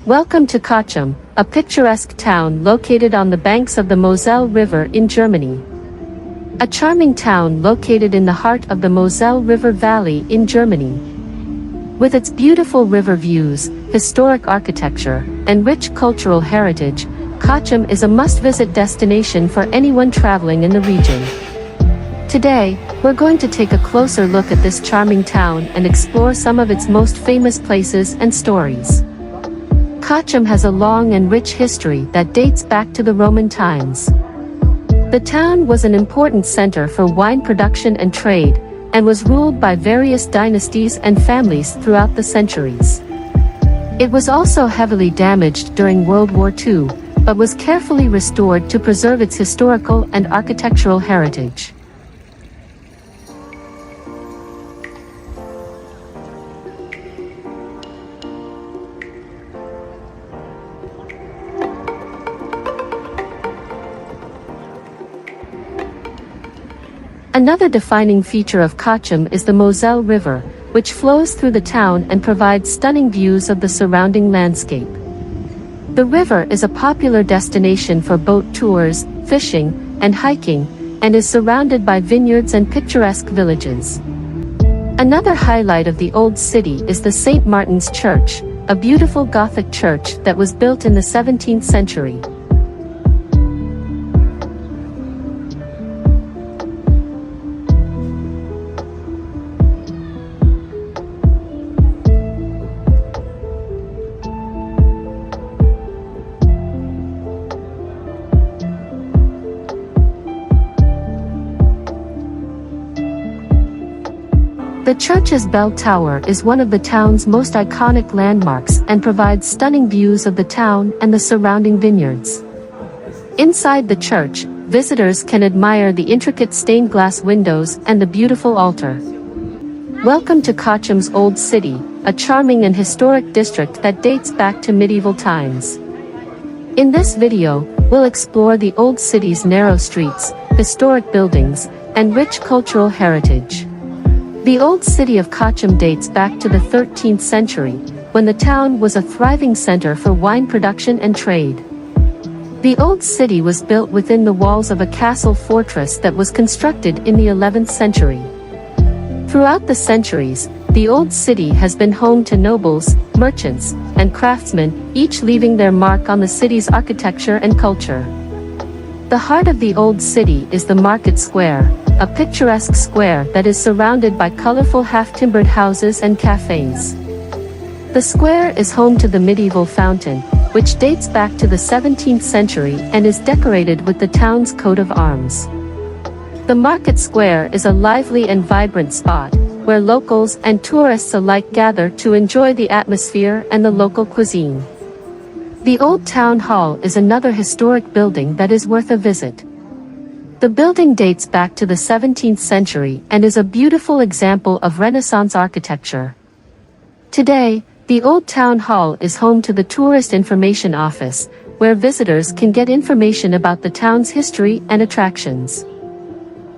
Welcome to Cochem, a picturesque town located on the banks of the Moselle River in Germany. A charming town located in the heart of the Moselle River Valley in Germany. With its beautiful river views, historic architecture, and rich cultural heritage, Cochem is a must-visit destination for anyone traveling in the region. Today, we're going to take a closer look at this charming town and explore some of its most famous places and stories. Cochem has a long and rich history that dates back to the Roman times. The town was an important center for wine production and trade, and was ruled by various dynasties and families throughout the centuries. It was also heavily damaged during World War II, but was carefully restored to preserve its historical and architectural heritage. Another defining feature of Cochem is the Moselle River, which flows through the town and provides stunning views of the surrounding landscape. The river is a popular destination for boat tours, fishing, and hiking, and is surrounded by vineyards and picturesque villages. Another highlight of the old city is the St. Martin's Church, a beautiful Gothic church that was built in the 17th century. The church's bell tower is one of the town's most iconic landmarks and provides stunning views of the town and the surrounding vineyards. Inside the church, visitors can admire the intricate stained glass windows and the beautiful altar. Welcome to Cochem's Old City, a charming and historic district that dates back to medieval times. In this video, we'll explore the old city's narrow streets, historic buildings, and rich cultural heritage. The old city of Cochem dates back to the 13th century, when the town was a thriving center for wine production and trade. The old city was built within the walls of a castle fortress that was constructed in the 11th century. Throughout the centuries, the old city has been home to nobles, merchants, and craftsmen, each leaving their mark on the city's architecture and culture. The heart of the old city is the market square, a picturesque square that is surrounded by colorful half-timbered houses and cafes. The square is home to the medieval fountain, which dates back to the 17th century and is decorated with the town's coat of arms. The market square is a lively and vibrant spot, where locals and tourists alike gather to enjoy the atmosphere and the local cuisine. The Old Town Hall is another historic building that is worth a visit. The building dates back to the 17th century and is a beautiful example of Renaissance architecture. Today, the Old Town Hall is home to the Tourist Information Office, where visitors can get information about the town's history and attractions.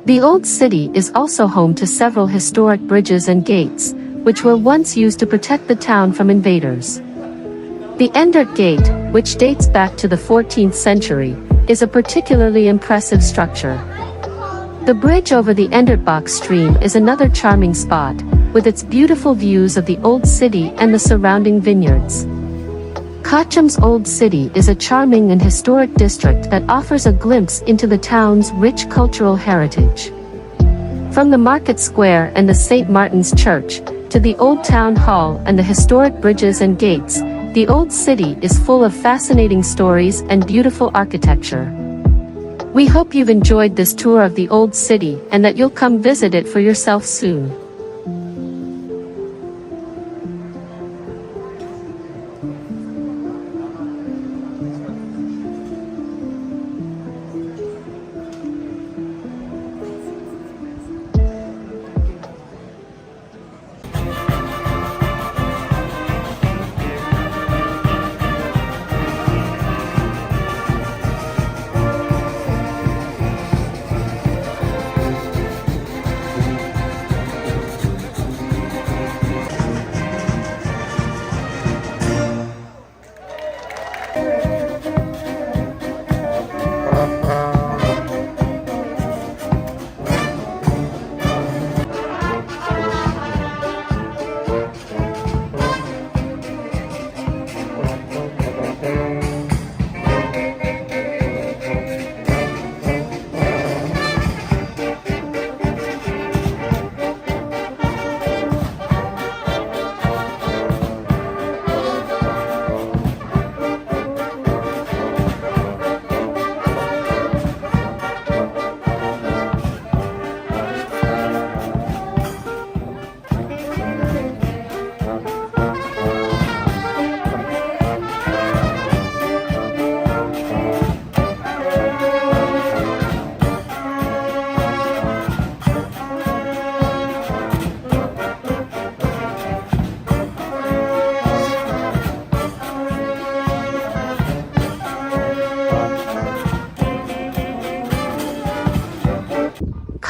The Old City is also home to several historic bridges and gates, which were once used to protect the town from invaders. The Endert Gate, which dates back to the 14th century, is a particularly impressive structure. The bridge over the Endertbach stream is another charming spot, with its beautiful views of the old city and the surrounding vineyards. Cochem's Old City is a charming and historic district that offers a glimpse into the town's rich cultural heritage. From the market square and the St. Martin's Church, to the Old Town Hall and the historic bridges and gates, the old city is full of fascinating stories and beautiful architecture. We hope you've enjoyed this tour of the old city and that you'll come visit it for yourself soon.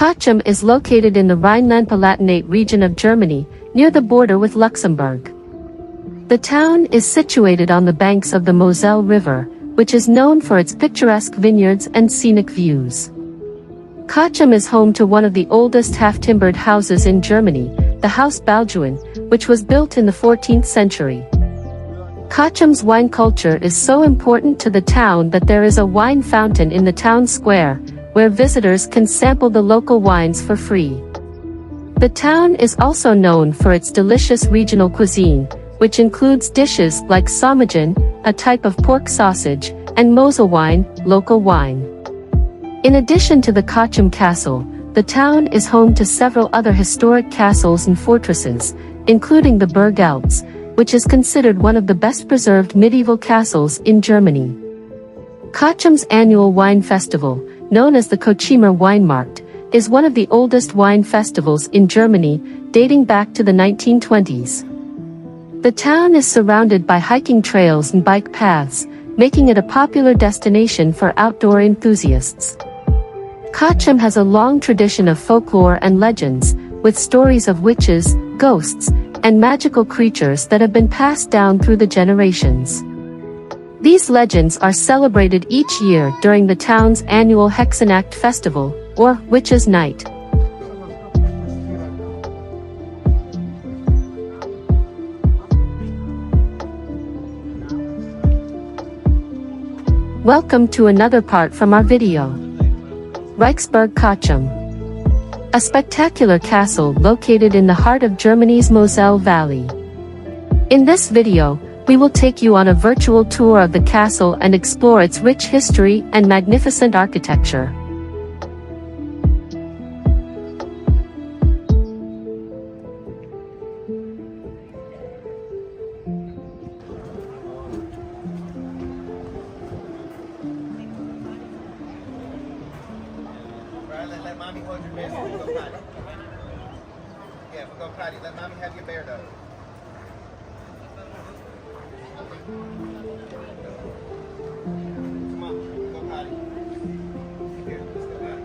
Cochem is located in the Rhineland-Palatinate region of Germany, near the border with Luxembourg. The town is situated on the banks of the Moselle River, which is known for its picturesque vineyards and scenic views. Cochem is home to one of the oldest half-timbered houses in Germany, the Haus Balduin, which was built in the 14th century. Cochem's wine culture is so important to the town that there is a wine fountain in the town square, where visitors can sample the local wines for free. The town is also known for its delicious regional cuisine, which includes dishes like Sommagen, a type of pork sausage, and Moselwein, local wine. In addition to the Cochem Castle, the town is home to several other historic castles and fortresses, including the Burg Eltz, which is considered one of the best preserved medieval castles in Germany. Cochem's annual wine festival, known as the Cochemer Weinmarkt, is one of the oldest wine festivals in Germany, dating back to the 1920s. The town is surrounded by hiking trails and bike paths, making it a popular destination for outdoor enthusiasts. Cochem has a long tradition of folklore and legends, with stories of witches, ghosts, and magical creatures that have been passed down through the generations. These legends are celebrated each year during the town's annual Hexenacht Festival, or Witches' Night. Welcome to another part from our video. Reichsburg Cochem. A spectacular castle located in the heart of Germany's Moselle Valley. In this video, we will take you on a virtual tour of the castle and explore its rich history and magnificent architecture. Let mommy hold your bear. We'll go potty. Yeah, we'll go potty. Let mommy have your bear though. Come on, we'll go potty. Here, let's go potty.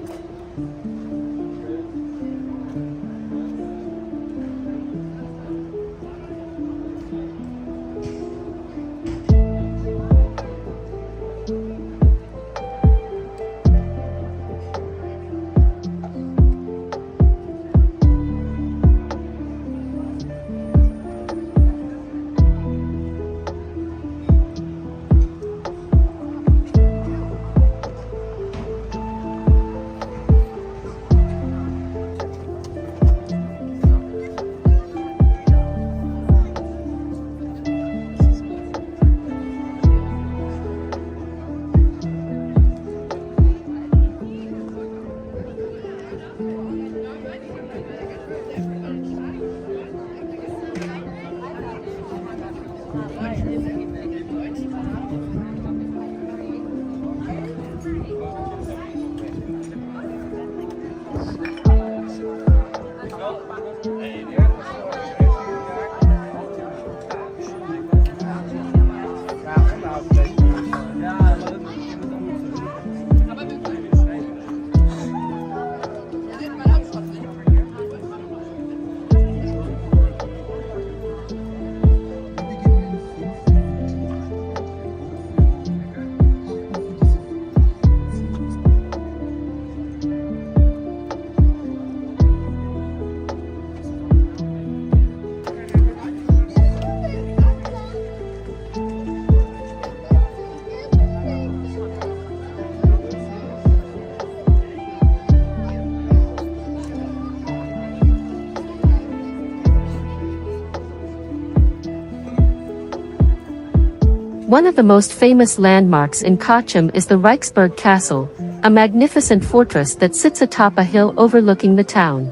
One of the most famous landmarks in Cochem is the Reichsburg Castle, a magnificent fortress that sits atop a hill overlooking the town.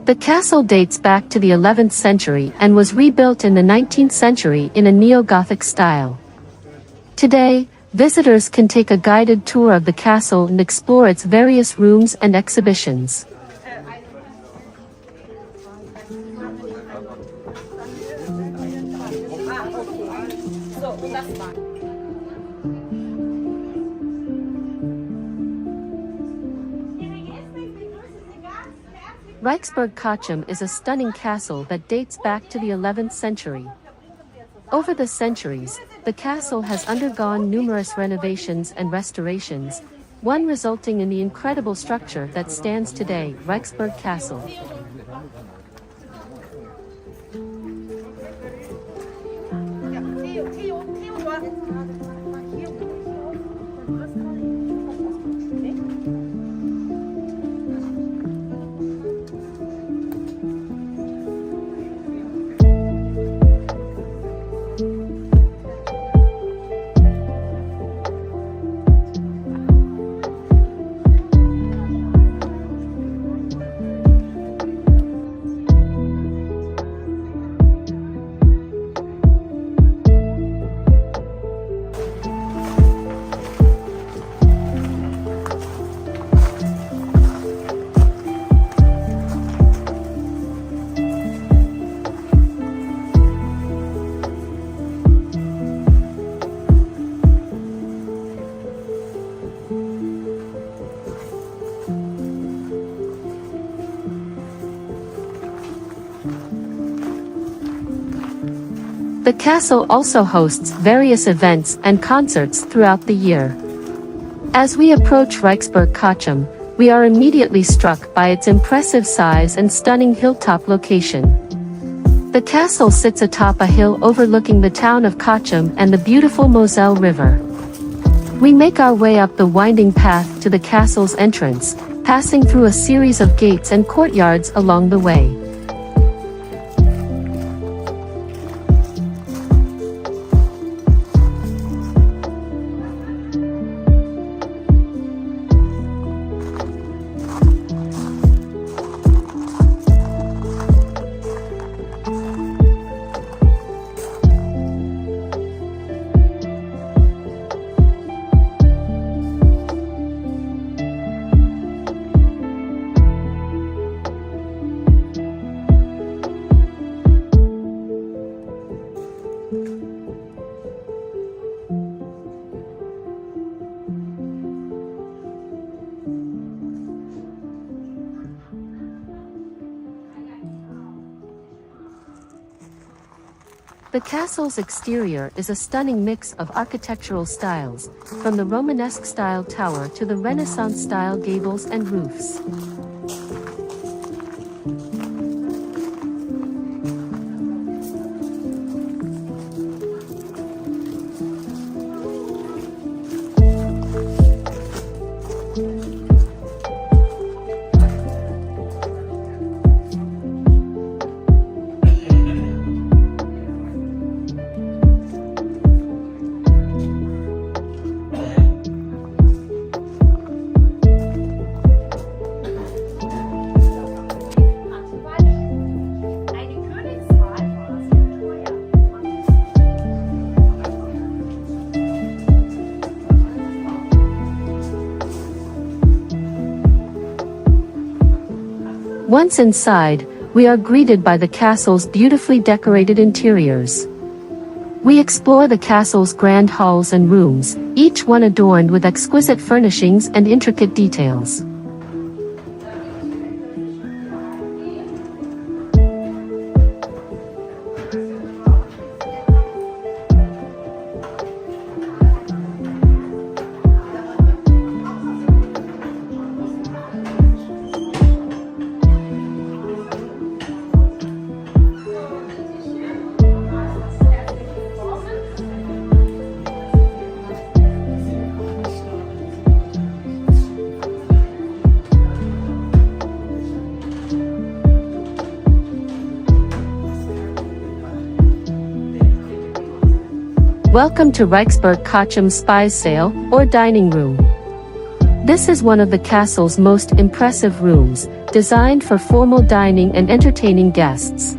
The castle dates back to the 11th century and was rebuilt in the 19th century in a neo-Gothic style. Today, visitors can take a guided tour of the castle and explore its various rooms and exhibitions. Reichsburg Cochem is a stunning castle that dates back to the 11th century. Over the centuries, the castle has undergone numerous renovations and restorations, one resulting in the incredible structure that stands today, Reichsburg Castle. The castle also hosts various events and concerts throughout the year. As we approach Reichsburg Cochem, we are immediately struck by its impressive size and stunning hilltop location. The castle sits atop a hill overlooking the town of Cochem and the beautiful Moselle River. We make our way up the winding path to the castle's entrance, passing through a series of gates and courtyards along the way. The castle's exterior is a stunning mix of architectural styles, from the Romanesque-style tower to the Renaissance-style gables and roofs. Once inside, we are greeted by the castle's beautifully decorated interiors. We explore the castle's grand halls and rooms, each one adorned with exquisite furnishings and intricate details. Welcome to Reichsburg Cochem Speissaal, or dining room. This is one of the castle's most impressive rooms, designed for formal dining and entertaining guests.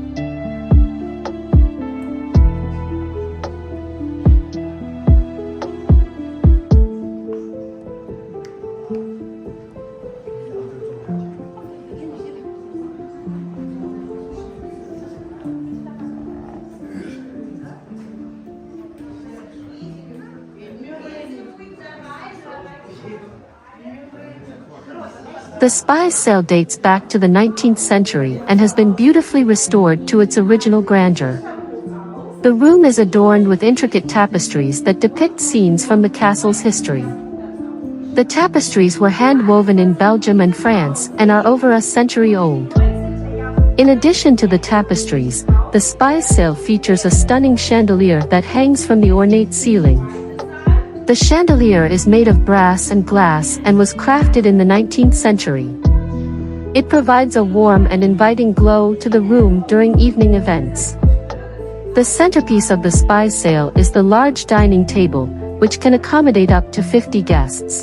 The Spies sail dates back to the 19th century and has been beautifully restored to its original grandeur. The room is adorned with intricate tapestries that depict scenes from the castle's history. The tapestries were hand-woven in Belgium and France and are over a century old. In addition to the tapestries, the Spies sail features a stunning chandelier that hangs from the ornate ceiling. The chandelier is made of brass and glass and was crafted in the 19th century. It provides a warm and inviting glow to the room during evening events. The centerpiece of the Spies sail is the large dining table, which can accommodate up to 50 guests.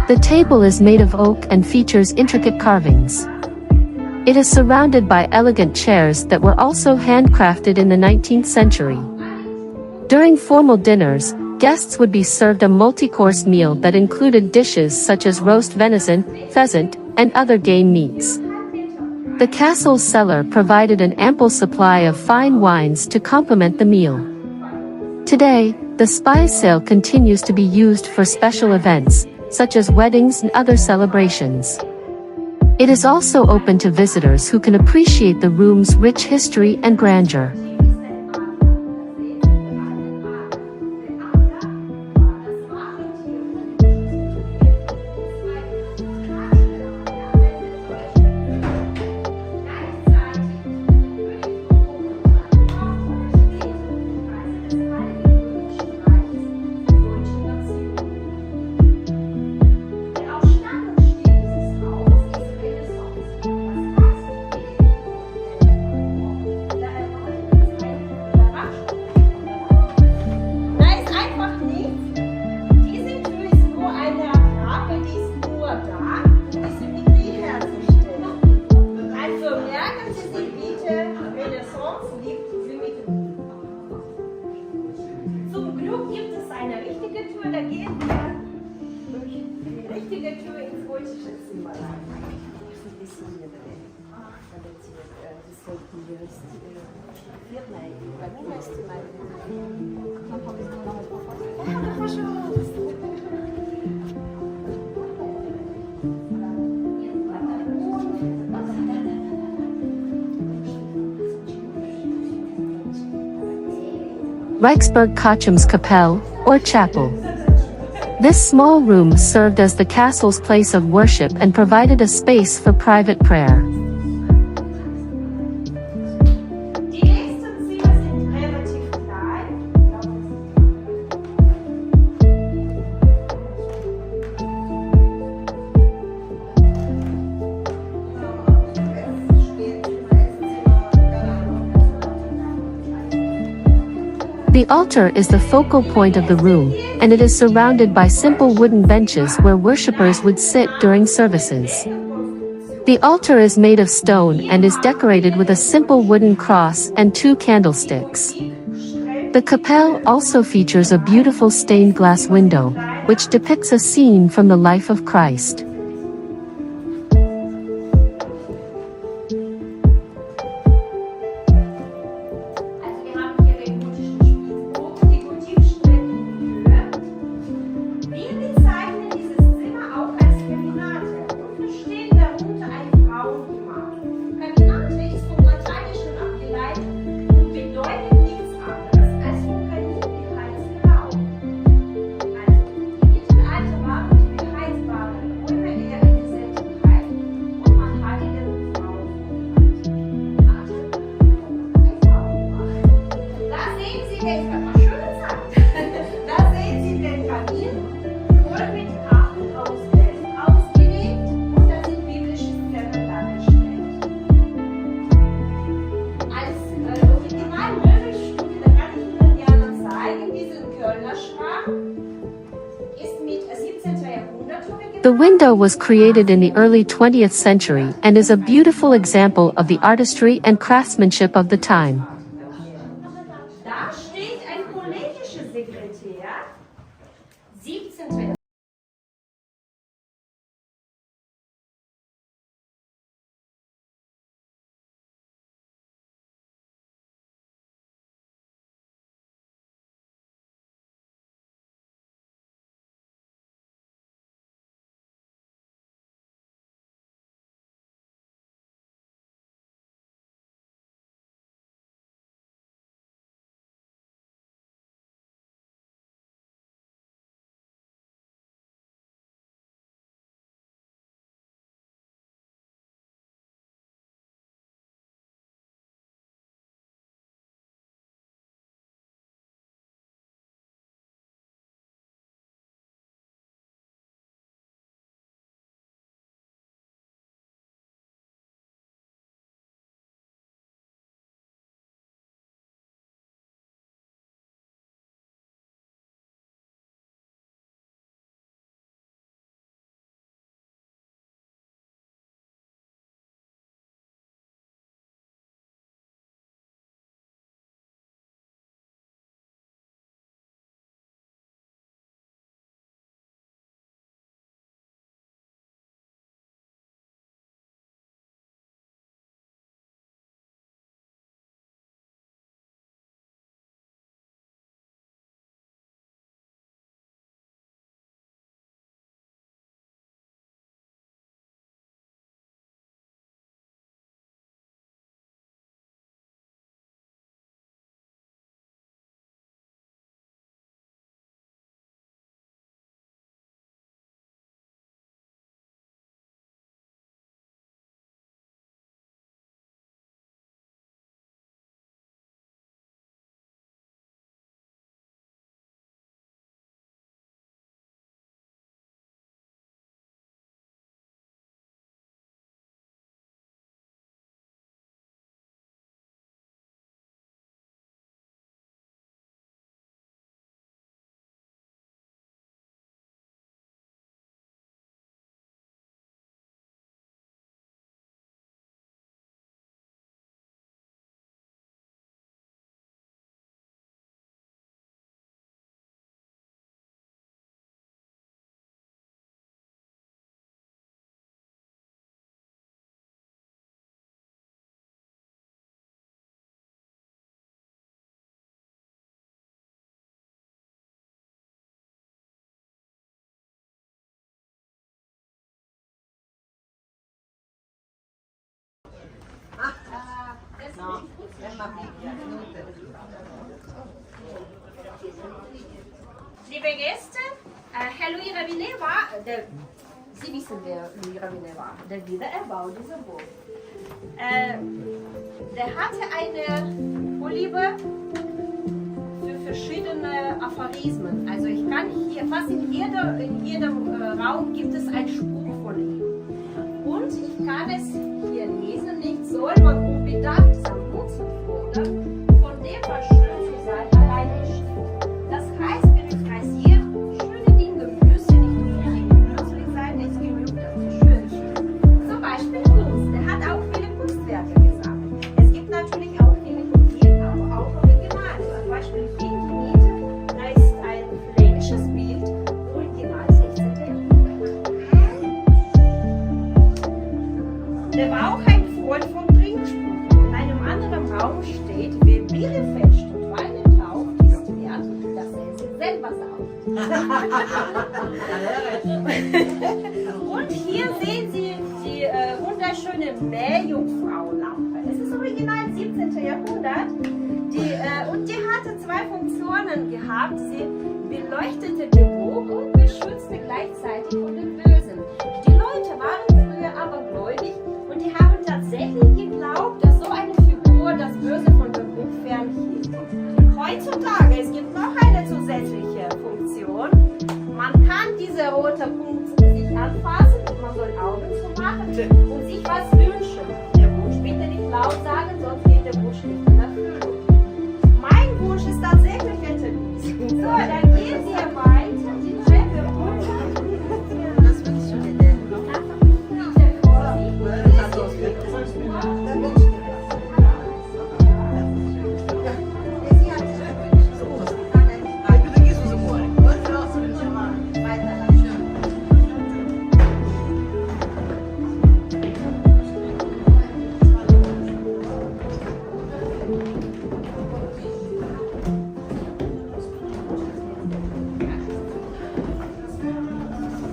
The table is made of oak and features intricate carvings. It is surrounded by elegant chairs that were also handcrafted in the 19th century. During formal dinners, guests would be served a multi-course meal that included dishes such as roast venison, pheasant, and other game meats. The castle's cellar provided an ample supply of fine wines to complement the meal. Today, the Spies sail continues to be used for special events, such as weddings and other celebrations. It is also open to visitors who can appreciate the room's rich history and grandeur. Reichsburg Cochem's Kapelle, or chapel. This small room served as the castle's place of worship and provided a space for private prayer. The altar is the focal point of the room, and it is surrounded by simple wooden benches where worshippers would sit during services. The altar is made of stone and is decorated with a simple wooden cross and 2 candlesticks. The kapelle also features a beautiful stained glass window, which depicts a scene from the life of Christ. The window was created in the early 20th century and is a beautiful example of the artistry and craftsmanship of the time. Liebe Gäste, Herr Louis Rabinet war, Sie wissen, wer Louis Rabinet war, der Wiedererbau dieser Burg. Der hatte eine Vorliebe für verschiedene Aphorismen. Also ich kann hier, fast in jedem Raum gibt es einen Spruch von ihm. Und ich kann es hier lesen, nicht soll man unbedachtsam nutzen fordern, von dem was schön zu sein allein nicht. Das heißt, wenn ich rasiere, schöne Dinge müssen nicht unbedingt nützlich sein, es genügt, dass sie schön sind. Zum Beispiel Kunst, der hat auch viele Kunstwerke gesammelt. Es gibt natürlich auch viele Kopien, aber auch Originale. Zum Beispiel Finkenite, da ist ein flämisches Bild, Original 16. Jahrhundert. Der war auch ein Freund von Trinkspruch. In einem anderen Raum steht, wer Biere fest und Weine taucht, ist wert, dass er sich selber saugt. Und hier sehen Sie die wunderschöne Meerjungfrauenlampe. Es ist original 17. Jahrhundert. Und die hatte zwei Funktionen gehabt. Sie beleuchtete Büro und beschützte gleichzeitig vor dem Bösen. Die Leute waren früher abergläubig und die haben tatsächlich geglaubt, dass so eine Figur das Böse von der Burg fernhielt. Heutzutage, es gibt noch eine zusätzliche Funktion. Man kann diese rote Punkt sich anfassen, man soll Augen zumachen und sich was wünschen. Der Wunsch bitte nicht laut sagen, sonst geht der Wunsch nicht in Erfüllung. Mein Wunsch ist tatsächlich Eternität. So, dann gehen Sie weiter, die Treppe runter. Was wünschst du dir denn?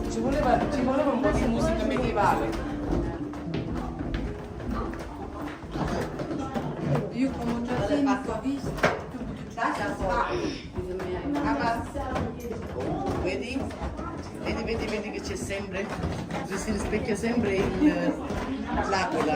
Ci voleva un po' di musica medievale. Io come ho già sempre visto, vedi? Vedi che c'è sempre, si rispecchia sempre l'aquila.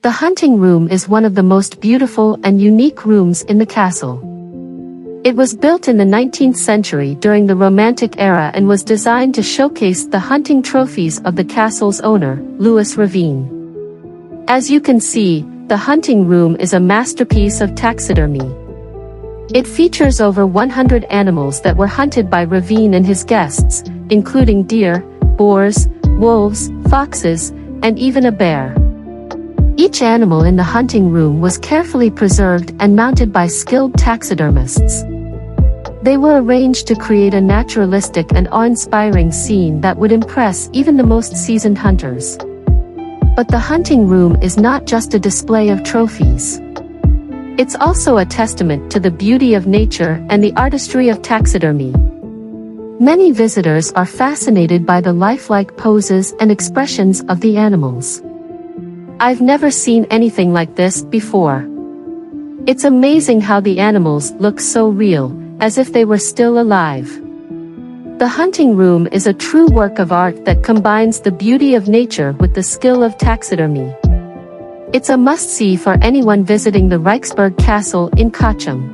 The hunting room is one of the most beautiful and unique rooms in the castle. It was built in the 19th century during the Romantic era and was designed to showcase the hunting trophies of the castle's owner, Louis Ravine. As you can see, the hunting room is a masterpiece of taxidermy. It features over 100 animals that were hunted by Ravine and his guests, including deer, boars, wolves, foxes, and even a bear. Each animal in the hunting room was carefully preserved and mounted by skilled taxidermists. They were arranged to create a naturalistic and awe-inspiring scene that would impress even the most seasoned hunters. But the hunting room is not just a display of trophies. It's also a testament to the beauty of nature and the artistry of taxidermy. Many visitors are fascinated by the lifelike poses and expressions of the animals. I've never seen anything like this before. It's amazing how the animals look so real, as if they were still alive. The hunting room is a true work of art that combines the beauty of nature with the skill of taxidermy. It's a must-see for anyone visiting the Reichsburg Castle in Cochem.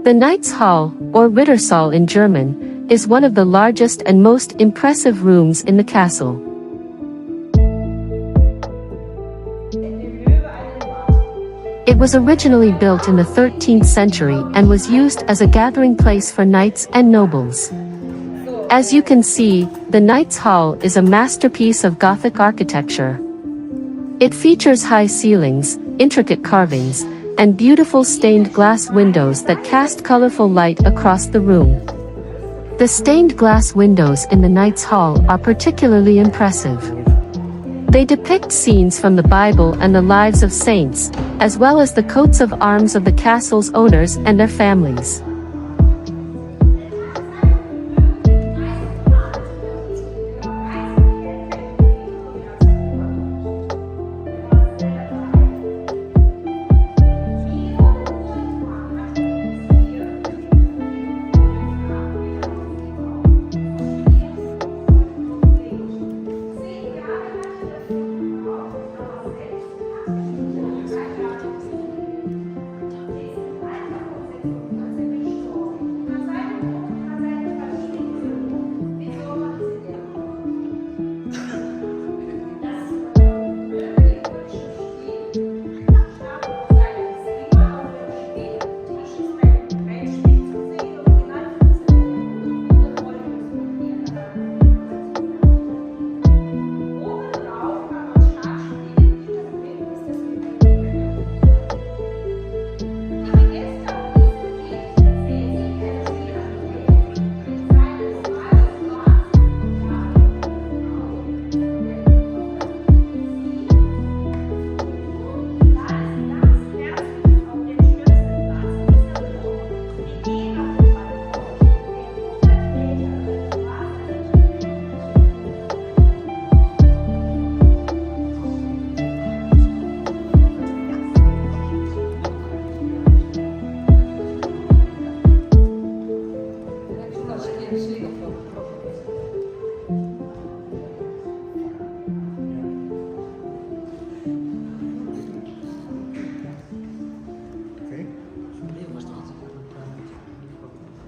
The Knights Hall, or Rittersaal in German, is one of the largest and most impressive rooms in the castle. It was originally built in the 13th century and was used as a gathering place for knights and nobles. As you can see, the Knights Hall is a masterpiece of Gothic architecture. It features high ceilings, intricate carvings, and beautiful stained glass windows that cast colorful light across the room. The stained glass windows in the Knights Hall are particularly impressive. They depict scenes from the Bible and the lives of saints, as well as the coats of arms of the castle's owners and their families.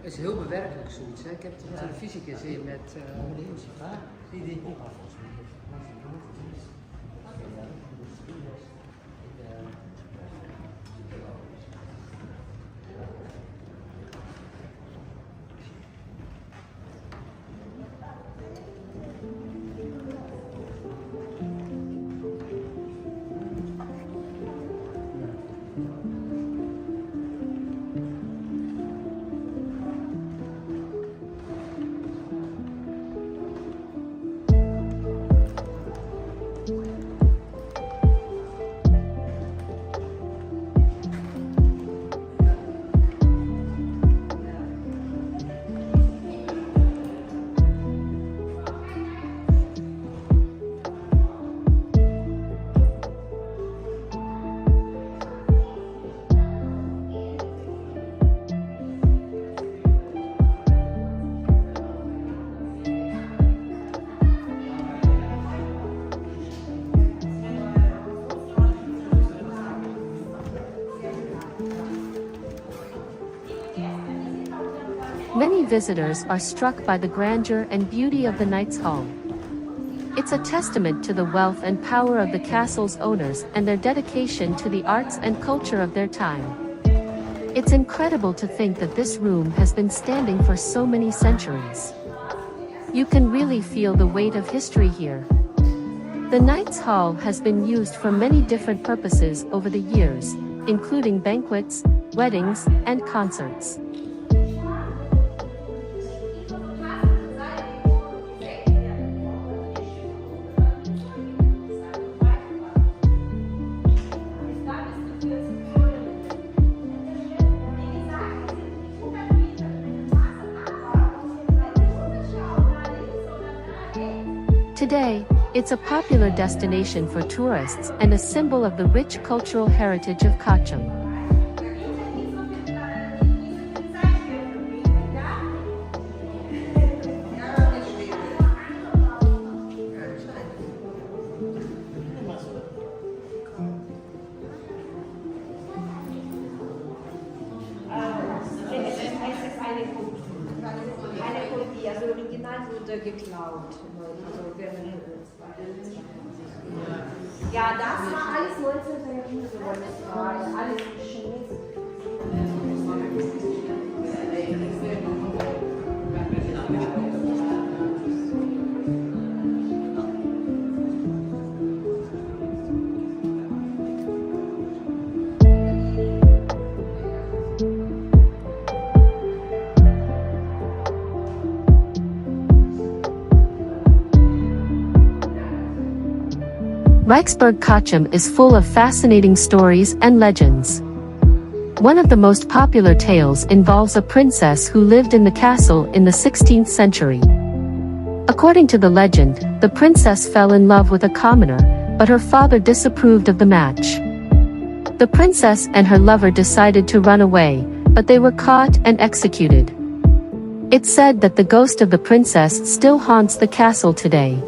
Het is heel bewerkelijk zoiets. Hè? Ik heb het op televisie gezien met... Many visitors are struck by the grandeur and beauty of the Knights Hall. It's a testament to the wealth and power of the castle's owners and their dedication to the arts and culture of their time. It's incredible to think that this room has been standing for so many centuries. You can really feel the weight of history here. The Knights Hall has been used for many different purposes over the years, including banquets, weddings, and concerts. Today, it's a popular destination for tourists and a symbol of the rich cultural heritage of Cochem. Nein, wurde geklaut. Also während ja, das war alles 19. Jahrhundert. Alles geschenkt. Reichsburg Cochem is full of fascinating stories and legends. One of the most popular tales involves a princess who lived in the castle in the 16th century. According to the legend, the princess fell in love with a commoner, but her father disapproved of the match. The princess and her lover decided to run away, but they were caught and executed. It's said that the ghost of the princess still haunts the castle today.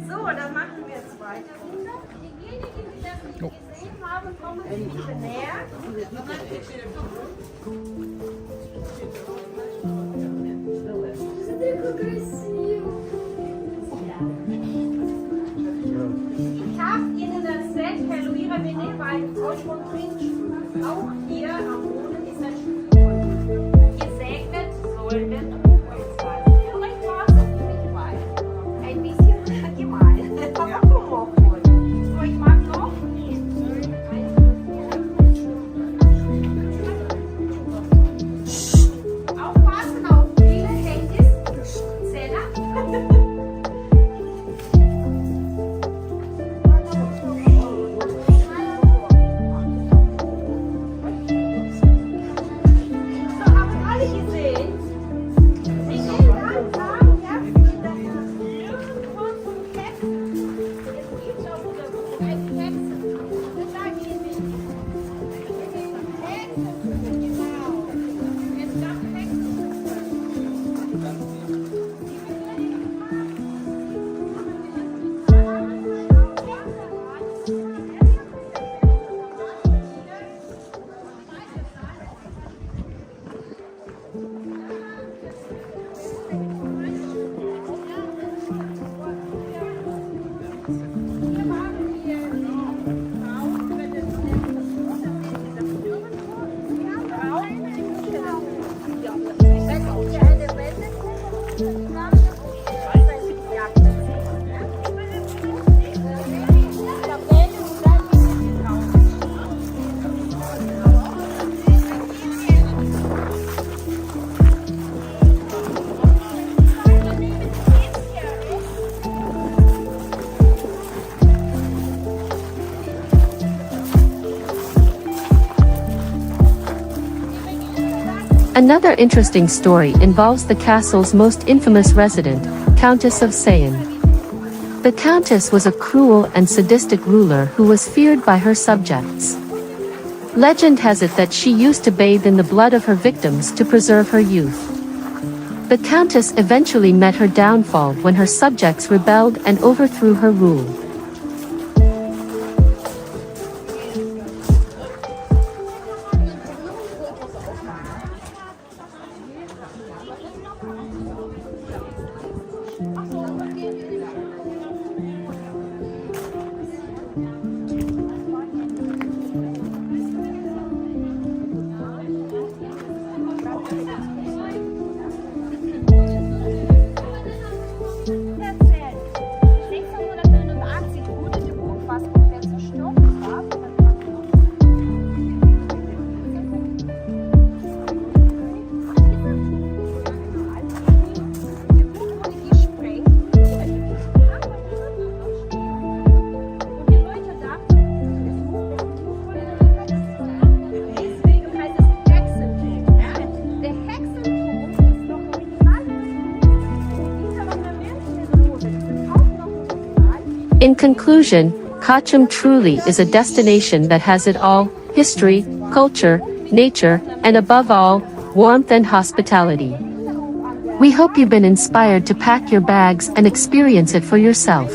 So, dann machen wir jetzt weiter. Diejenigen, die das nicht gesehen haben, kommen Sie bitte näher. Ich habe Ihnen das Set Herr Louis Revenet bei Ausschmund Trinken. Auch hier am Boden ist ein Stück. Gesegnet sollten euch sein. Vielleicht war es nicht weit. Ein bisschen gemein. Aber humorvoll. So, ich mag noch. Aufpassen auf viele Handys. Zeller. Another interesting story involves the castle's most infamous resident, Countess of Sayn. The Countess was a cruel and sadistic ruler who was feared by her subjects. Legend has it that she used to bathe in the blood of her victims to preserve her youth. The Countess eventually met her downfall when her subjects rebelled and overthrew her rule. In conclusion, Cochem truly is a destination that has it all: history, culture, nature, and above all, warmth and hospitality. We hope you've been inspired to pack your bags and experience it for yourself.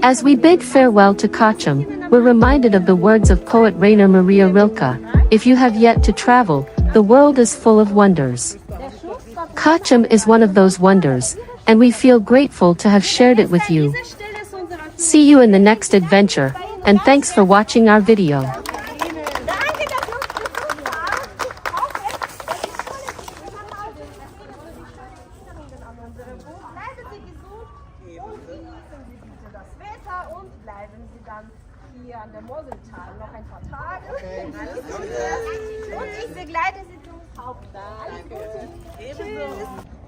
As we bid farewell to Cochem, we're reminded of the words of poet Rainer Maria Rilke: "If you have yet to travel, the world is full of wonders." Cochem is one of those wonders, and we feel grateful to have shared it with you. See you in the next adventure, and thanks for watching our video. Hier an der Moseltal noch ein paar Tage. Und ich begleite Sie zum Hauptbahnhof. Alles Gute. Tschüss.